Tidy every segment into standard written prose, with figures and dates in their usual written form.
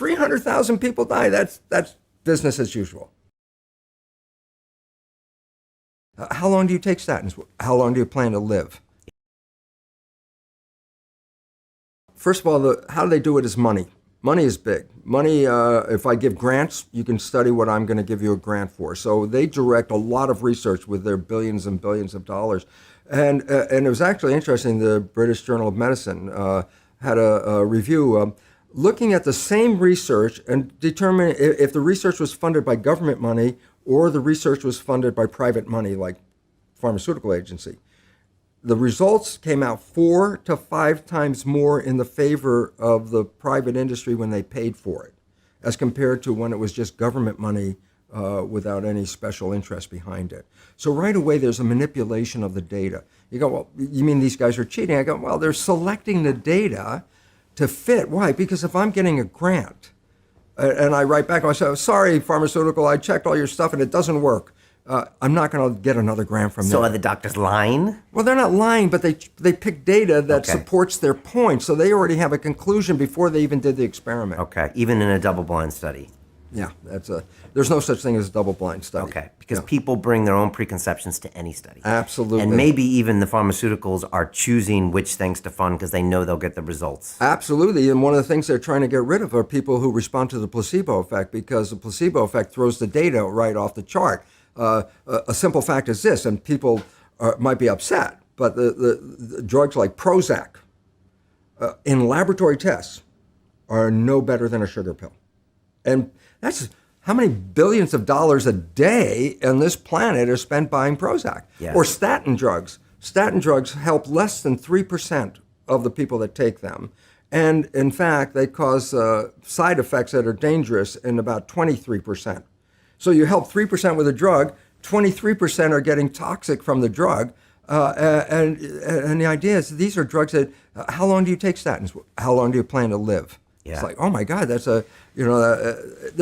300,000 people die. That's business as usual. How long do you take statins? How long do you plan to live? First of all, how they do it is money. Money is big. Money, if I give grants, you can study what I'm going to give you a grant for. So they direct a lot of research with their billions and billions of dollars. And it was actually interesting, the British Journal of Medicine had a review looking at the same research and determining if the research was funded by government money or the research was funded by private money like pharmaceutical agency. The results came out 4 to 5 times more in the favor of the private industry when they paid for it, as compared to when it was just government money without any special interest behind it. So right away, there's a manipulation of the data. You go, well, you mean these guys are cheating? I go, well, they're selecting the data to fit. Why? Because if I'm getting a grant and I write back, I say, sorry, pharmaceutical, I checked all your stuff and it doesn't work. I'm not going to get another grant from them. So are the doctors lying? Well, they're not lying, but they pick data that supports their point. So they already have a conclusion before they even did the experiment. Okay, even in a double-blind study. Yeah, there's no such thing as a double-blind study. Okay, because people bring their own preconceptions to any study. Absolutely. And maybe even the pharmaceuticals are choosing which things to fund because they know they'll get the results. Absolutely, and one of the things they're trying to get rid of are people who respond to the placebo effect, because the placebo effect throws the data right off the chart. A simple fact is this, and people might be upset, but the drugs like Prozac in laboratory tests are no better than a sugar pill. And that's how many billions of dollars a day on this planet are spent buying Prozac. Yes. Or statin drugs. Statin drugs help less than 3% of the people that take them. And in fact, they cause side effects that are dangerous in about 23%. So you help 3% with a drug, 23% are getting toxic from the drug. And the idea is these are drugs that, how long do you take statins? How long do you plan to live? Yeah. It's like, oh my God, that's they're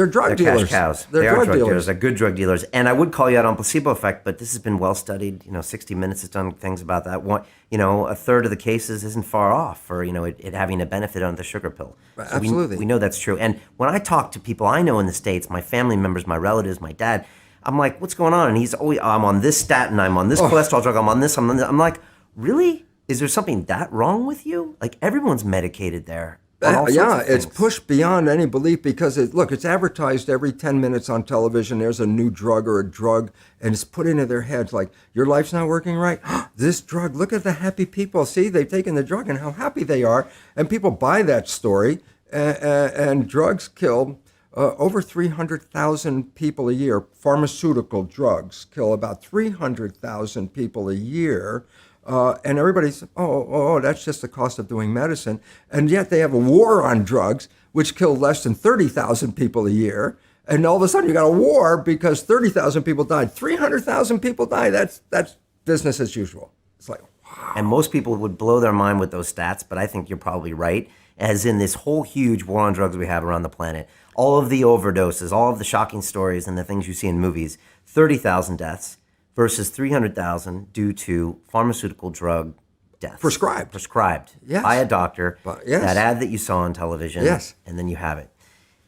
drug dealers. Cash cows. They're they are drug dealers. They're good drug dealers. And I would call you out on placebo effect, but this has been well studied. 60 Minutes has done things about that. A third of the cases isn't far off for, it having a benefit on the sugar pill. So Absolutely. We know that's true. And when I talk to people I know in the States, my family members, my relatives, my dad, I'm like, what's going on? And he's always, I'm on this statin, I'm on this cholesterol drug, I'm on this, I'm on this. I'm like, really? Is there something that wrong with you? Like, everyone's medicated there. It's pushed beyond any belief because it's advertised every 10 minutes on television. There's a new drug or a drug, and it's put into their heads like, your life's not working right. This drug, look at the happy people. See, they've taken the drug and how happy they are. And people buy that story, and drugs kill over 300,000 people a year. Pharmaceutical drugs kill about 300,000 people a year. And everybody's, that's just the cost of doing medicine. And yet they have a war on drugs, which kill less than 30,000 people a year. And all of a sudden you got a war because 30,000 people died. 300,000 people died. That's business as usual. It's like, wow. And most people would blow their mind with those stats, but I think you're probably right. As in this whole huge war on drugs we have around the planet, all of the overdoses, all of the shocking stories and the things you see in movies, 30,000 deaths. Versus 300,000 due to pharmaceutical drug deaths. Prescribed. Yes. By a doctor. Yes. That ad that you saw on television. Yes. And then you have it.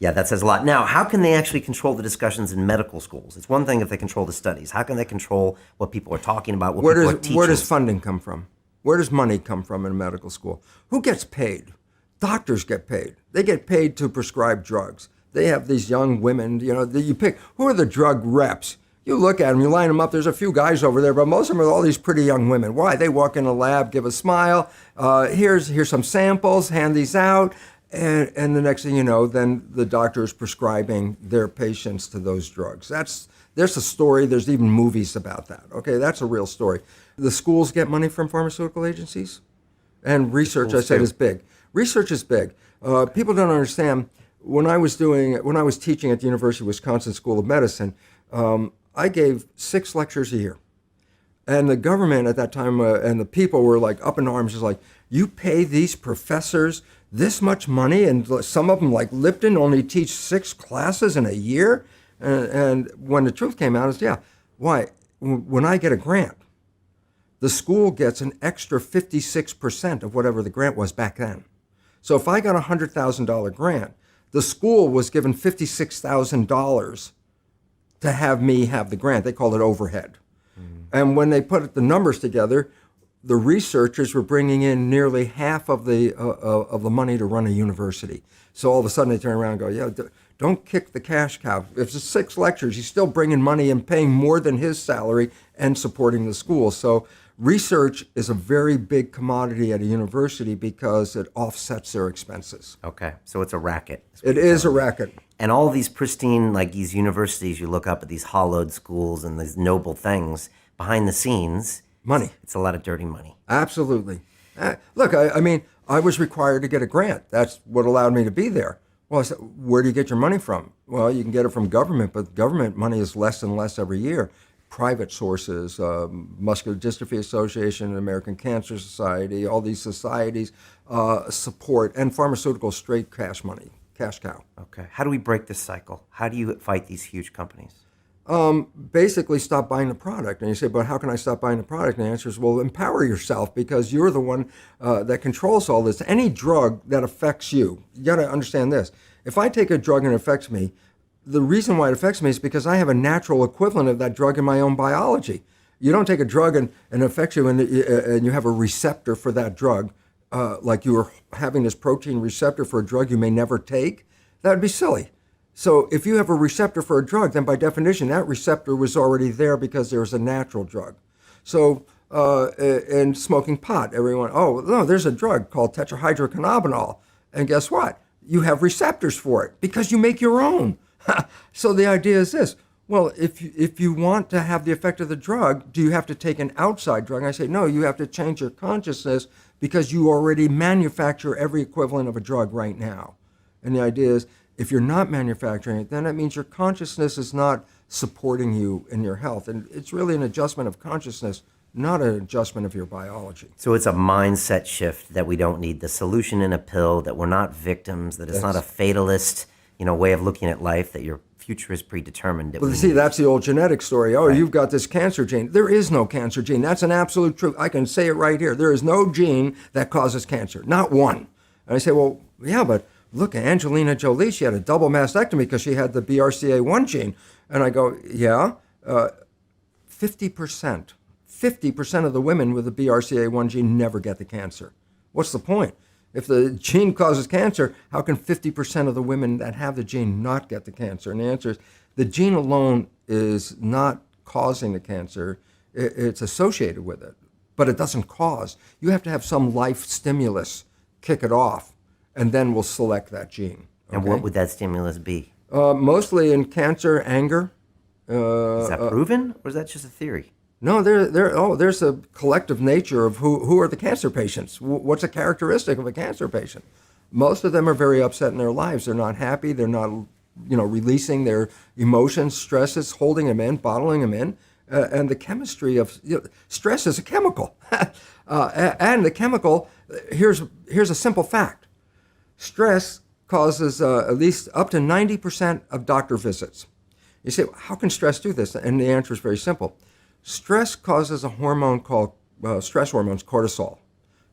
Yeah, that says a lot. Now, how can they actually control the discussions in medical schools? It's one thing if they control the studies. How can they control what people are talking about, what people are teaching? Where does funding come from? Where does money come from in a medical school? Who gets paid? Doctors get paid. They get paid to prescribe drugs. They have these young women, you pick, who are the drug reps? You look at them, you line them up, there's a few guys over there, but most of them are all these pretty young women. Why? They walk in a lab, give a smile, here's some samples, hand these out, and the next thing you know, then the doctor is prescribing their patients to those drugs. There's a story, there's even movies about that. Okay, that's a real story. The schools get money from pharmaceutical agencies, and research, I said, is big. Research is big. People don't understand, when I was teaching at the University of Wisconsin School of Medicine, I gave 6 lectures a year. And the government at that time and the people were like up in arms, just like, you pay these professors this much money, and some of them like Lipton only teach 6 classes in a year? And when the truth came out, why? When I get a grant, the school gets an extra 56% of whatever the grant was back then. So if I got a $100,000 grant, The school was given $56,000 to have me have the grant. They called it overhead. And when they put the numbers together, the researchers were bringing in nearly half of the money to run a university. So all of a sudden they turn around and go, yeah, don't kick the cash cow. If it's 6 lectures, he's still bringing money and paying more than his salary and supporting the school. So research is a very big commodity at a university because it offsets their expenses. Okay, so it's a racket. It is a racket. And all these pristine, like these universities, you look up at these hollowed schools and these noble things, behind the scenes, Money. it's a lot of dirty money. Absolutely. Look, I mean, I was required to get a grant. That's what allowed me to be there. Well, I said, where do you get your money from? Well, you can get it from government, but government money is less and less every year. Private sources, Muscular Dystrophy Association, American Cancer Society, all these societies support, and pharmaceutical straight cash money, cash cow. Okay. How do we break this cycle? How do you fight these huge companies? Basically stop buying the product. And you say, but how can I stop buying the product? And the answer is, well, empower yourself because you're the one that controls all this. Any drug that affects you, you got to understand this. If I take a drug and it affects me, the reason why it affects me is because I have a natural equivalent of that drug in my own biology. You don't take a drug and it affects you and you have a receptor for that drug, like you were having this protein receptor for a drug you may never take. That would be silly. So if you have a receptor for a drug, then by definition, that receptor was already there because there was a natural drug. So in smoking pot, everyone, oh, no, there's a drug called tetrahydrocannabinol. And guess what? You have receptors for it because you make your own. So the idea is this. Well, if you want to have the effect of the drug, do you have to take an outside drug? And I say, no, you have to change your consciousness because you already manufacture every equivalent of a drug right now. And the idea is, if you're not manufacturing it, then that means your consciousness is not supporting you in your health. And it's really an adjustment of consciousness, not an adjustment of your biology. So it's a mindset shift that we don't need the solution in a pill, that we're not victims, that it's not a fatalist, way of looking at life, that your future is predetermined. Well, see, that's the old genetic story. Oh, right. You've got this cancer gene. There is no cancer gene. That's an absolute truth. I can say it right here. There is no gene that causes cancer, not one. And I say, well, yeah, but look, Angelina Jolie, she had a double mastectomy because she had the BRCA1 gene. And I go, yeah, 50% of the women with the BRCA1 gene never get the cancer. What's the point? If the gene causes cancer, how can 50% of the women that have the gene not get the cancer? And the answer is the gene alone is not causing the cancer. It's associated with it, but it doesn't cause. You have to have some life stimulus kick it off, and then we'll select that gene. Okay? And what would that stimulus be? Mostly in cancer, anger. Is that proven, or is that just a theory? No, there's a collective nature of who are the cancer patients. What's a characteristic of a cancer patient? Most of them are very upset in their lives. They're not happy. They're not, releasing their emotions, stresses, holding them in, bottling them in. And the chemistry of stress is a chemical. And the chemical, here's a simple fact. Stress causes at least up to 90% of doctor visits. You say, how can stress do this? And the answer is very simple. Stress causes a hormone called stress hormones, cortisol,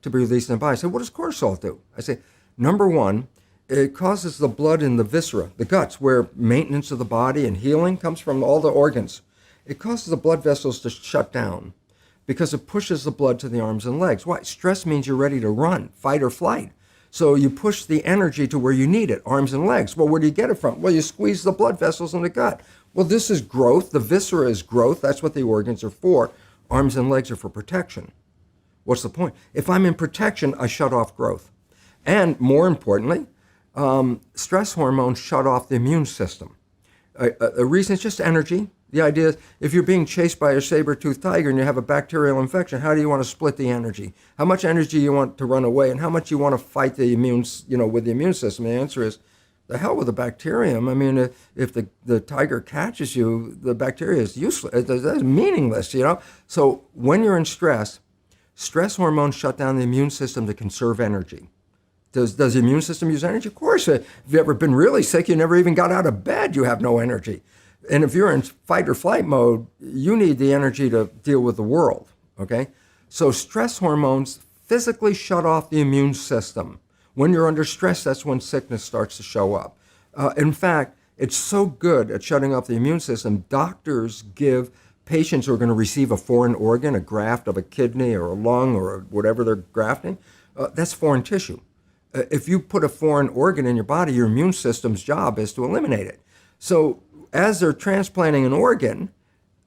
to be released in the body. I say, what does cortisol do? I say, number one, it causes the blood in the viscera, the guts, where maintenance of the body and healing comes from all the organs. It causes the blood vessels to shut down because it pushes the blood to the arms and legs. Why? Stress means you're ready to run, fight or flight. So you push the energy to where you need it, arms and legs. Well, where do you get it from? Well, you squeeze the blood vessels in the gut. Well, this is growth. The viscera is growth. That's what the organs are for. Arms and legs are for protection. What's the point? If I'm in protection, I shut off growth. And more importantly, stress hormones shut off the immune system. A reason is just energy. The idea is if you're being chased by a saber-toothed tiger and you have a bacterial infection, how do you want to split the energy? How much energy you want to run away and how much you want to fight the with the immune system? The answer is, the hell with the bacterium. I mean, if the tiger catches you, the bacteria is useless. It's meaningless, So when you're in stress hormones shut down the immune system to conserve energy. Does the immune system use energy? Of course. If you've ever been really sick, you never even got out of bed, you have no energy. And if you're in fight or flight mode, you need the energy to deal with the world, okay? So stress hormones physically shut off the immune system. When you're under stress, that's when sickness starts to show up. In fact, it's so good at shutting off the immune system, doctors give patients who are going to receive a foreign organ, a graft of a kidney or a lung or whatever they're grafting, that's foreign tissue. If you put a foreign organ in your body, your immune system's job is to eliminate it. So as they're transplanting an organ,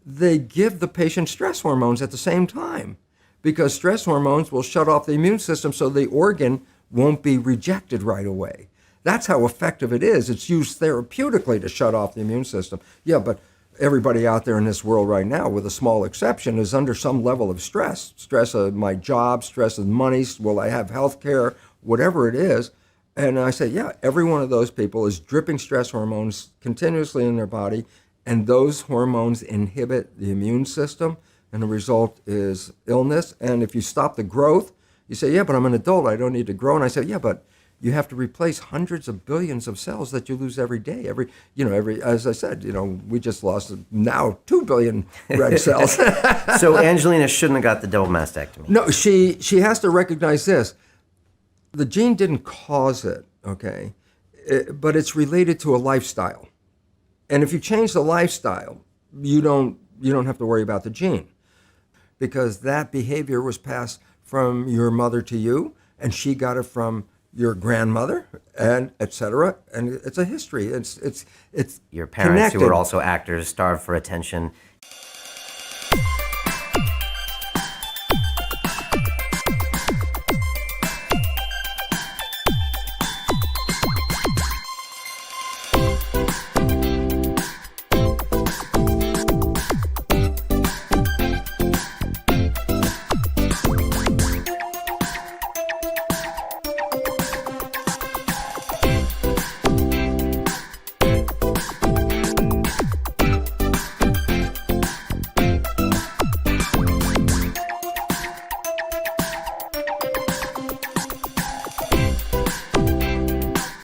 they give the patient stress hormones at the same time because stress hormones will shut off the immune system so the organ won't be rejected right away. That's how effective it is. It's used therapeutically to shut off the immune system. Yeah, but everybody out there in this world right now, with a small exception, is under some level of stress. Stress of my job, stress of money, will I have health care, whatever it is. And I say, yeah, every one of those people is dripping stress hormones continuously in their body, and those hormones inhibit the immune system, and the result is illness. And if you stop the growth, you say, yeah, but I'm an adult, I don't need to grow. And I say, yeah, but you have to replace hundreds of billions of cells that you lose every day. As I said, we just lost now 2 billion red cells. So Angelina shouldn't have got the double mastectomy. No, she has to recognize this. The gene didn't cause it, okay? But it's related to a lifestyle. And if you change the lifestyle, you don't have to worry about the gene, because that behavior was passed from your mother to you, and she got it from your grandmother, and et cetera. And it's a history. It's your parents connected. who were also actors, starved for attention.